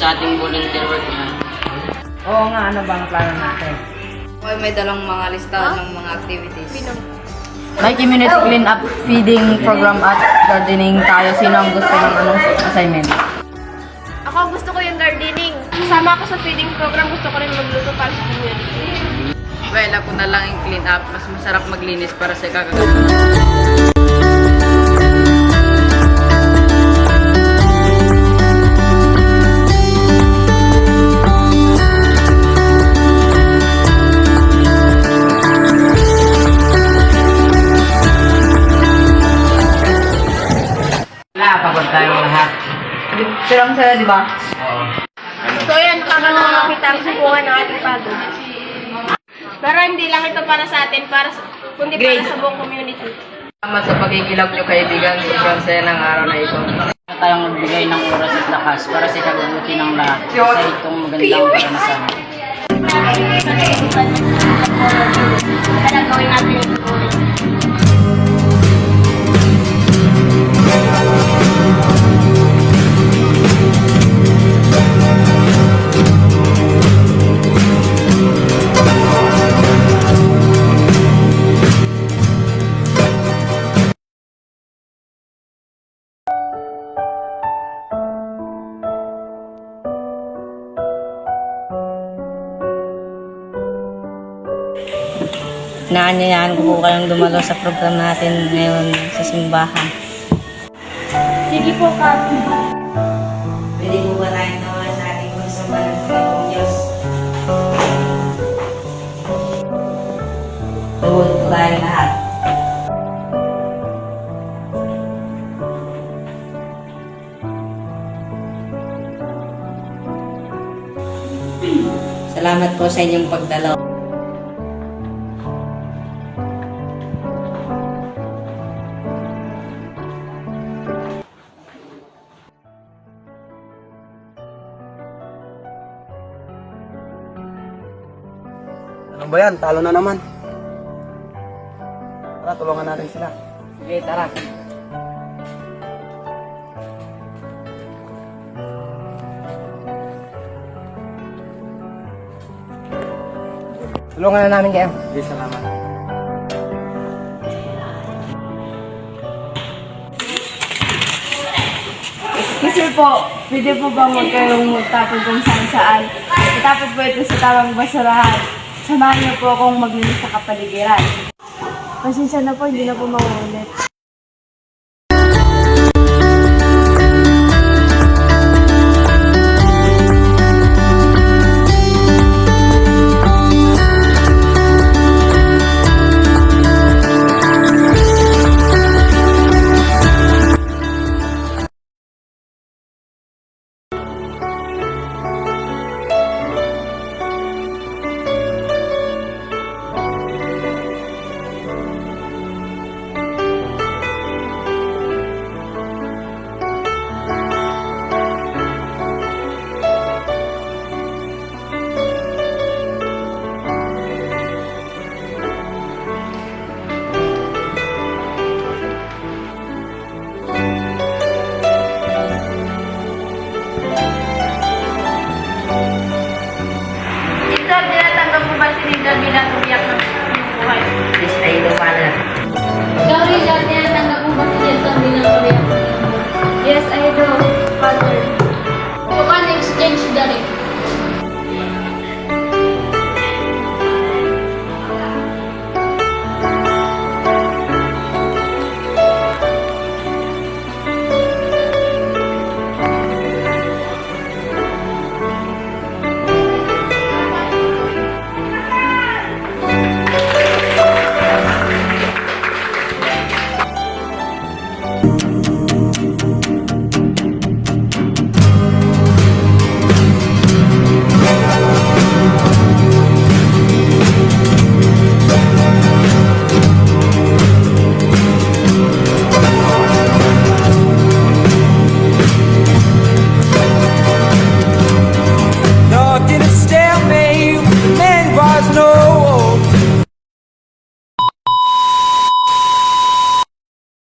sa ating volunteer work na. Oo nga, ano bang plano natin? Okay, may dalang mga listahan ng mga activities. May community clean-up feeding program at gardening tayo. Sino ang gusto ng anong assignment? Ako gusto ko yung gardening. Kasama ako sa feeding program, gusto ko rin magluto para sa community. Well, ako na lang yung clean up. Mas masarap maglinis para sa kagagawa. Pagod tayong lahat. Sirang sila, di ba? Oo. So yan, nakakalaw makita ang subukan ng ating pagod. Pero hindi lang ito para sa atin, kundi para sa buong community. Salamat sa pagkikilap nyo kaibigan. Sobrang saya ng araw na ito. Tayong magbigay ng oras at lakas para sa ikabubuti ng lahat sa itong magandang karanasan. Kaya gawin natin yung subukan. Inaanyayahan ko po kayong dumalo sa program natin ngayon sa simbahan. Sige po, Kap. Pwede po ba tayong naman sa ating pagsambahan ng Panginoong Diyos? Tawag po tayong lahat. Salamat po sa inyong pagdalaw. Ano ba yan? Talo na naman. Tara, tulungan natin sila. Okay, tara. Tulungan na namin kayo. Okay, salamat. Kasi po, pwede po ba huwag kayong magtapon kung saan-saan? Itapon po ito sa tamang basurahan. Samahan niyo po akong maglinis sa kapaligiran. Pasensya na po, hindi na po mauulit.